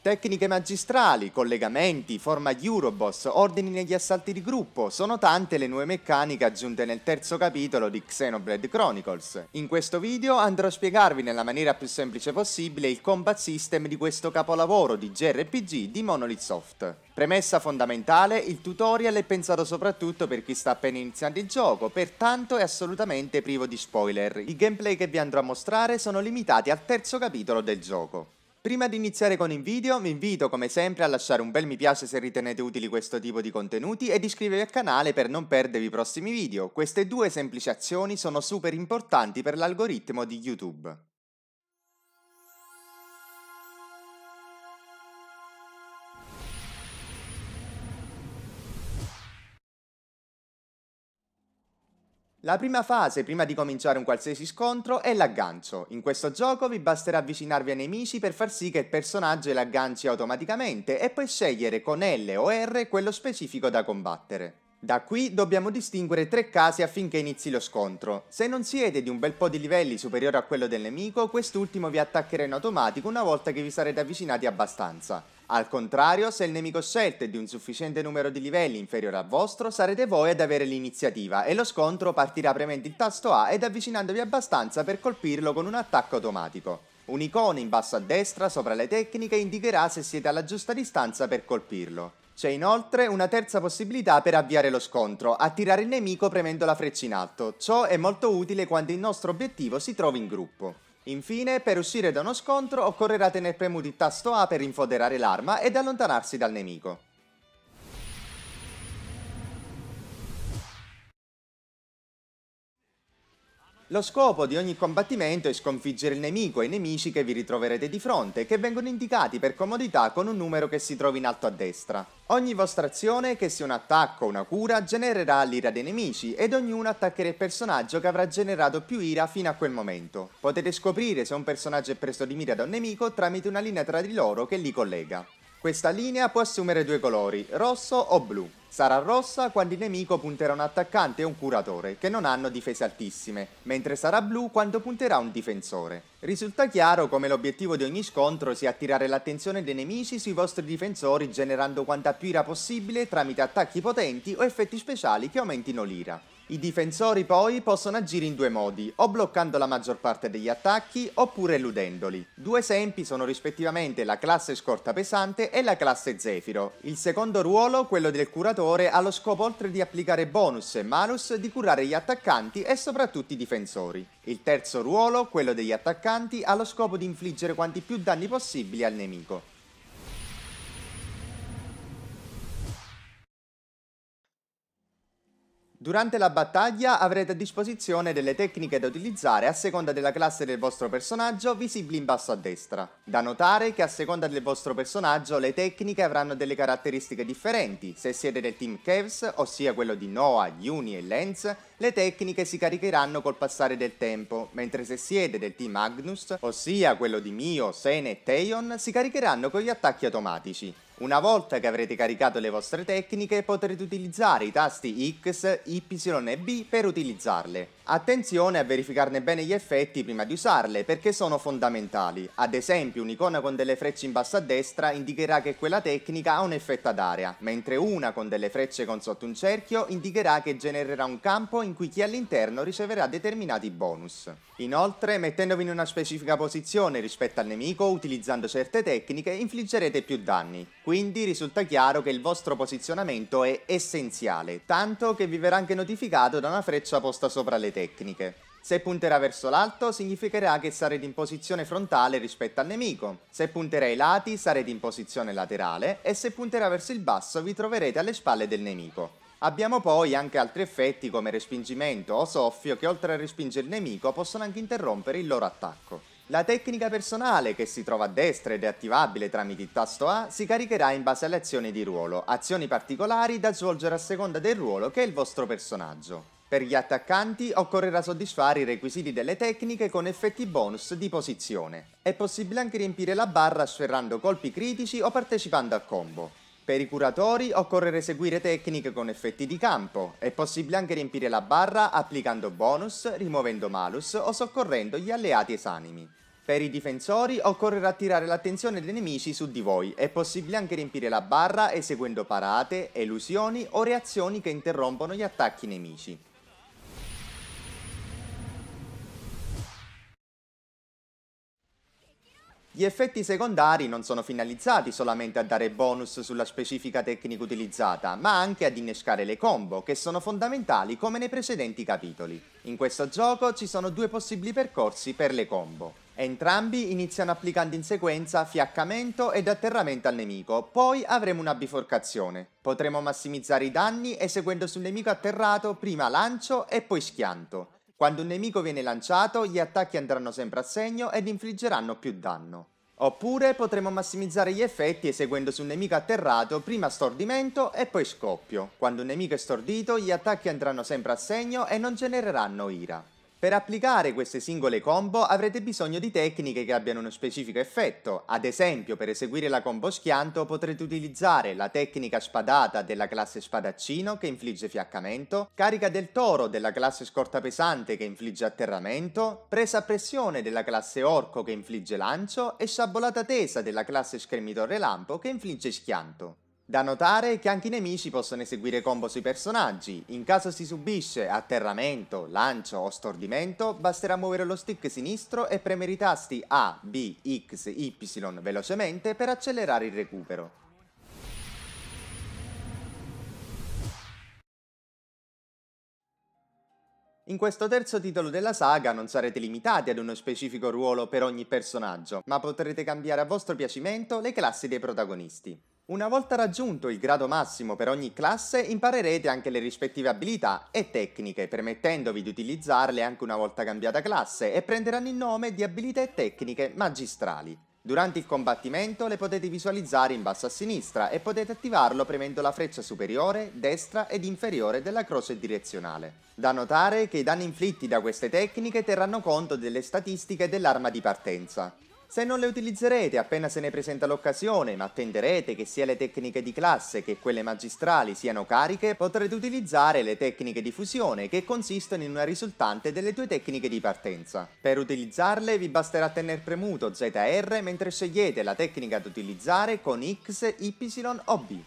Tecniche magistrali, collegamenti, forma di Uroboss, ordini negli assalti di gruppo, sono tante le nuove meccaniche aggiunte nel terzo capitolo di Xenoblade Chronicles. In questo video andrò a spiegarvi nella maniera più semplice possibile il combat system di questo capolavoro di JRPG di Monolith Soft. Premessa fondamentale, il tutorial è pensato soprattutto per chi sta appena iniziando il gioco, pertanto è assolutamente privo di spoiler. I gameplay che vi andrò a mostrare sono limitati al terzo capitolo del gioco. Prima di iniziare con il video vi invito come sempre a lasciare un bel mi piace se ritenete utili questo tipo di contenuti ed iscrivervi al canale per non perdervi i prossimi video. Queste due semplici azioni sono super importanti per l'algoritmo di YouTube. La prima fase, prima di cominciare un qualsiasi scontro, è l'aggancio. In questo gioco vi basterà avvicinarvi ai nemici per far sì che il personaggio li agganci automaticamente e poi scegliere con L o R quello specifico da combattere. Da qui dobbiamo distinguere tre casi affinché inizi lo scontro. Se non siete di un bel po' di livelli superiore a quello del nemico, quest'ultimo vi attaccherà in automatico una volta che vi sarete avvicinati abbastanza. Al contrario, se il nemico scelto è di un sufficiente numero di livelli inferiore al vostro, sarete voi ad avere l'iniziativa e lo scontro partirà premendo il tasto A ed avvicinandovi abbastanza per colpirlo con un attacco automatico. Un'icona in basso a destra sopra le tecniche indicherà se siete alla giusta distanza per colpirlo. C'è inoltre una terza possibilità per avviare lo scontro, attirare il nemico premendo la freccia in alto. Ciò è molto utile quando il nostro obiettivo si trova in gruppo. Infine, per uscire da uno scontro occorrerà tener premuto il tasto A per infoderare l'arma ed allontanarsi dal nemico. Lo scopo di ogni combattimento è sconfiggere il nemico e i nemici che vi ritroverete di fronte, che vengono indicati per comodità con un numero che si trova in alto a destra. Ogni vostra azione, che sia un attacco o una cura, genererà l'ira dei nemici ed ognuno attaccherà il personaggio che avrà generato più ira fino a quel momento. Potete scoprire se un personaggio è preso di mira da un nemico tramite una linea tra di loro che li collega. Questa linea può assumere due colori, rosso o blu. Sarà rossa quando il nemico punterà un attaccante o un curatore, che non hanno difese altissime, mentre sarà blu quando punterà un difensore. Risulta chiaro come l'obiettivo di ogni scontro sia attirare l'attenzione dei nemici sui vostri difensori generando quanta più ira possibile tramite attacchi potenti o effetti speciali che aumentino l'ira. I difensori poi possono agire in due modi, o bloccando la maggior parte degli attacchi oppure eludendoli. Due esempi sono rispettivamente la classe Scorta Pesante e la classe Zefiro. Il secondo ruolo, quello del curatore, ha lo scopo oltre di applicare bonus e malus di curare gli attaccanti e soprattutto i difensori. Il terzo ruolo, quello degli attaccanti, ha lo scopo di infliggere quanti più danni possibili al nemico. Durante la battaglia avrete a disposizione delle tecniche da utilizzare a seconda della classe del vostro personaggio visibili in basso a destra. Da notare che a seconda del vostro personaggio le tecniche avranno delle caratteristiche differenti. Se siete del team Kevs, ossia quello di Noah, Yuni e Lenz, le tecniche si caricheranno col passare del tempo, mentre se siete del team Agnus, ossia quello di Mio, Sene e Teion, si caricheranno con gli attacchi automatici. Una volta che avrete caricato le vostre tecniche potrete utilizzare i tasti X, Y e B per utilizzarle. Attenzione a verificarne bene gli effetti prima di usarle perché sono fondamentali. Ad esempio un'icona con delle frecce in basso a destra indicherà che quella tecnica ha un effetto ad area, mentre una con delle frecce con sotto un cerchio indicherà che genererà un campo in cui chi è all'interno riceverà determinati bonus. Inoltre, mettendovi in una specifica posizione rispetto al nemico utilizzando certe tecniche infliggerete più danni. Quindi risulta chiaro che il vostro posizionamento è essenziale, tanto che vi verrà anche notificato da una freccia posta sopra le tecniche. Se punterà verso l'alto significherà che sarete in posizione frontale rispetto al nemico, se punterà ai lati sarete in posizione laterale e se punterà verso il basso vi troverete alle spalle del nemico. Abbiamo poi anche altri effetti come respingimento o soffio che oltre a respingere il nemico possono anche interrompere il loro attacco. La tecnica personale, che si trova a destra ed è attivabile tramite il tasto A, si caricherà in base alle azioni di ruolo, azioni particolari da svolgere a seconda del ruolo che è il vostro personaggio. Per gli attaccanti occorrerà soddisfare i requisiti delle tecniche con effetti bonus di posizione. È possibile anche riempire la barra sferrando colpi critici o partecipando a combo. Per i curatori occorre eseguire tecniche con effetti di campo, è possibile anche riempire la barra applicando bonus, rimuovendo malus o soccorrendo gli alleati esanimi. Per i difensori occorrerà attirare l'attenzione dei nemici su di voi, è possibile anche riempire la barra eseguendo parate, elusioni o reazioni che interrompono gli attacchi nemici. Gli effetti secondari non sono finalizzati solamente a dare bonus sulla specifica tecnica utilizzata, ma anche ad innescare le combo, che sono fondamentali come nei precedenti capitoli. In questo gioco ci sono due possibili percorsi per le combo. Entrambi iniziano applicando in sequenza fiaccamento ed atterramento al nemico, poi avremo una biforcazione. Potremo massimizzare i danni eseguendo sul nemico atterrato prima lancio e poi schianto. Quando un nemico viene lanciato, gli attacchi andranno sempre a segno ed infliggeranno più danno. Oppure potremo massimizzare gli effetti eseguendo sul nemico atterrato prima stordimento e poi scoppio. Quando un nemico è stordito, gli attacchi andranno sempre a segno e non genereranno ira. Per applicare queste singole combo avrete bisogno di tecniche che abbiano uno specifico effetto. Ad esempio, per eseguire la combo schianto potrete utilizzare la tecnica spadata della classe spadaccino che infligge fiaccamento, carica del toro della classe scorta pesante che infligge atterramento, presa a pressione della classe orco che infligge lancio e sciabolata tesa della classe schermitore lampo che infligge schianto. Da notare che anche i nemici possono eseguire combo sui personaggi. In caso si subisce atterramento, lancio o stordimento, basterà muovere lo stick sinistro e premere i tasti A, B, X, Y velocemente per accelerare il recupero. In questo terzo titolo della saga non sarete limitati ad uno specifico ruolo per ogni personaggio, ma potrete cambiare a vostro piacimento le classi dei protagonisti. Una volta raggiunto il grado massimo per ogni classe, imparerete anche le rispettive abilità e tecniche, permettendovi di utilizzarle anche una volta cambiata classe e prenderanno il nome di abilità e tecniche magistrali. Durante il combattimento le potete visualizzare in basso a sinistra e potete attivarlo premendo la freccia superiore, destra ed inferiore della croce direzionale. Da notare che i danni inflitti da queste tecniche terranno conto delle statistiche dell'arma di partenza. Se non le utilizzerete appena se ne presenta l'occasione, ma attenderete che sia le tecniche di classe che quelle magistrali siano cariche, potrete utilizzare le tecniche di fusione che consistono in una risultante delle tue tecniche di partenza. Per utilizzarle vi basterà tener premuto ZR mentre scegliete la tecnica da utilizzare con X, Y o B.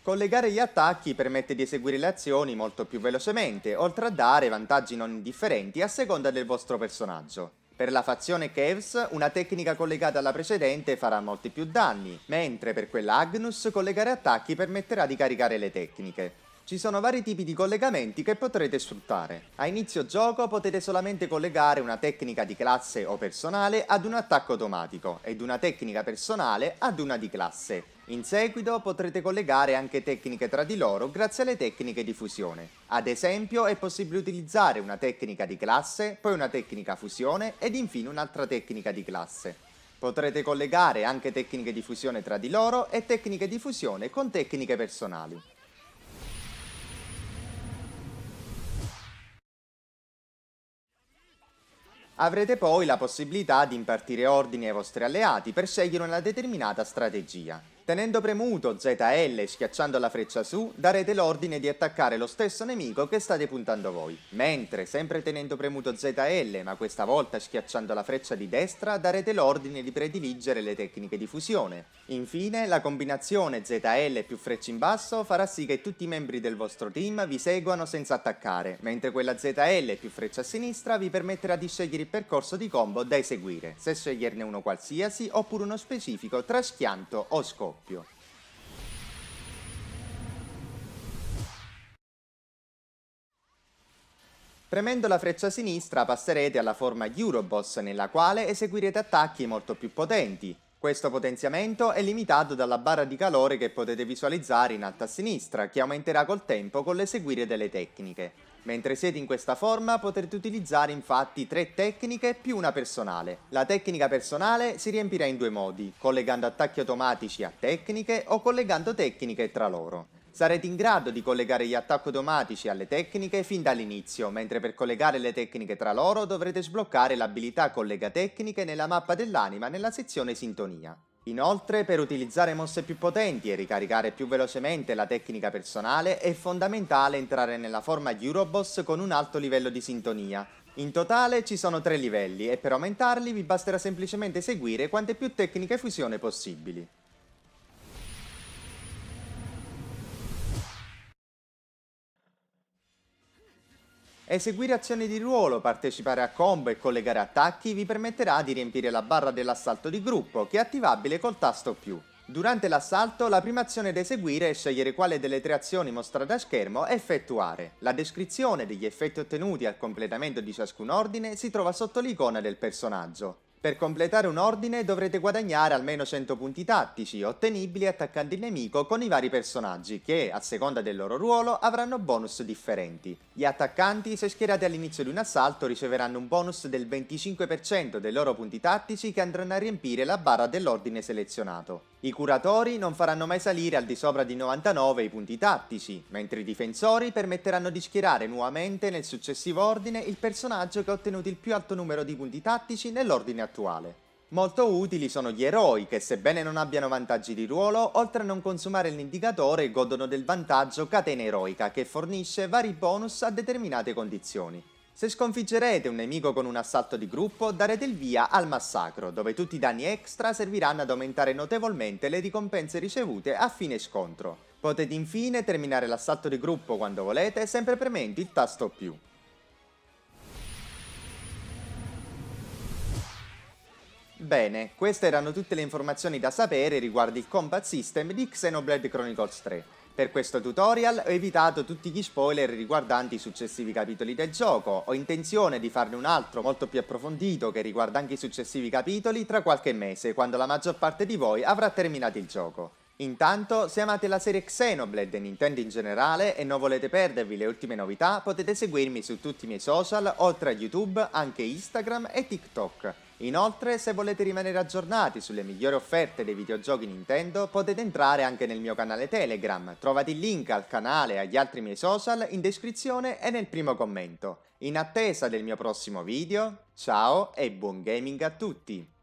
Collegare gli attacchi permette di eseguire le azioni molto più velocemente, oltre a dare vantaggi non indifferenti a seconda del vostro personaggio. Per la fazione Kevs, una tecnica collegata alla precedente farà molti più danni, mentre per quella Agnus collegare attacchi permetterà di caricare le tecniche. Ci sono vari tipi di collegamenti che potrete sfruttare. A inizio gioco potete solamente collegare una tecnica di classe o personale ad un attacco automatico ed una tecnica personale ad una di classe. In seguito potrete collegare anche tecniche tra di loro grazie alle tecniche di fusione. Ad esempio è possibile utilizzare una tecnica di classe, poi una tecnica fusione ed infine un'altra tecnica di classe. Potrete collegare anche tecniche di fusione tra di loro e tecniche di fusione con tecniche personali. Avrete poi la possibilità di impartire ordini ai vostri alleati per scegliere una determinata strategia. Tenendo premuto ZL e schiacciando la freccia su, darete l'ordine di attaccare lo stesso nemico che state puntando voi. Mentre, sempre tenendo premuto ZL, ma questa volta schiacciando la freccia di destra, darete l'ordine di prediligere le tecniche di fusione. Infine, la combinazione ZL più freccia in basso farà sì che tutti i membri del vostro team vi seguano senza attaccare, mentre quella ZL più freccia a sinistra vi permetterà di scegliere il percorso di combo da eseguire, se sceglierne uno qualsiasi oppure uno specifico tra schianto o scoppio. Premendo la freccia sinistra passerete alla forma Euroboss nella quale eseguirete attacchi molto più potenti. Questo potenziamento è limitato dalla barra di calore che potete visualizzare in alto a sinistra, che aumenterà col tempo con l'eseguire delle tecniche. Mentre siete in questa forma potrete utilizzare infatti 3 tecniche più una personale. La tecnica personale si riempirà in 2 modi, collegando attacchi automatici a tecniche o collegando tecniche tra loro. Sarete in grado di collegare gli attacchi automatici alle tecniche fin dall'inizio, mentre per collegare le tecniche tra loro dovrete sbloccare l'abilità collega tecniche nella mappa dell'anima nella sezione sintonia. Inoltre, per utilizzare mosse più potenti e ricaricare più velocemente la tecnica personale, è fondamentale entrare nella forma Euroboss con un alto livello di sintonia. In totale ci sono 3 livelli e per aumentarli vi basterà semplicemente seguire quante più tecniche fusione possibili. Eseguire azioni di ruolo, partecipare a combo e collegare attacchi vi permetterà di riempire la barra dell'assalto di gruppo, che è attivabile col tasto più. Durante l'assalto, la prima azione da eseguire è scegliere quale delle 3 azioni mostrate a schermo effettuare. La descrizione degli effetti ottenuti al completamento di ciascun ordine si trova sotto l'icona del personaggio. Per completare un ordine dovrete guadagnare almeno 100 punti tattici, ottenibili attaccando il nemico con i vari personaggi che, a seconda del loro ruolo, avranno bonus differenti. Gli attaccanti, se schierati all'inizio di un assalto, riceveranno un bonus del 25% dei loro punti tattici che andranno a riempire la barra dell'ordine selezionato. I curatori non faranno mai salire al di sopra di 99 i punti tattici, mentre i difensori permetteranno di schierare nuovamente nel successivo ordine il personaggio che ha ottenuto il più alto numero di punti tattici nell'ordine attuale. Molto utili sono gli eroi che, sebbene non abbiano vantaggi di ruolo, oltre a non consumare l'indicatore godono del vantaggio catena eroica che fornisce vari bonus a determinate condizioni. Se sconfiggerete un nemico con un assalto di gruppo, darete il via al massacro, dove tutti i danni extra serviranno ad aumentare notevolmente le ricompense ricevute a fine scontro. Potete infine terminare l'assalto di gruppo quando volete, sempre premendo il tasto più. Bene, queste erano tutte le informazioni da sapere riguardo il combat system di Xenoblade Chronicles 3. Per questo tutorial ho evitato tutti gli spoiler riguardanti i successivi capitoli del gioco, ho intenzione di farne un altro molto più approfondito che riguarda anche i successivi capitoli tra qualche mese, quando la maggior parte di voi avrà terminato il gioco. Intanto, se amate la serie Xenoblade e Nintendo in generale e non volete perdervi le ultime novità, potete seguirmi su tutti i miei social, oltre a YouTube, anche Instagram e TikTok. Inoltre, se volete rimanere aggiornati sulle migliori offerte dei videogiochi Nintendo, potete entrare anche nel mio canale Telegram. Trovate il link al canale e agli altri miei social in descrizione e nel primo commento. In attesa del mio prossimo video, ciao e buon gaming a tutti!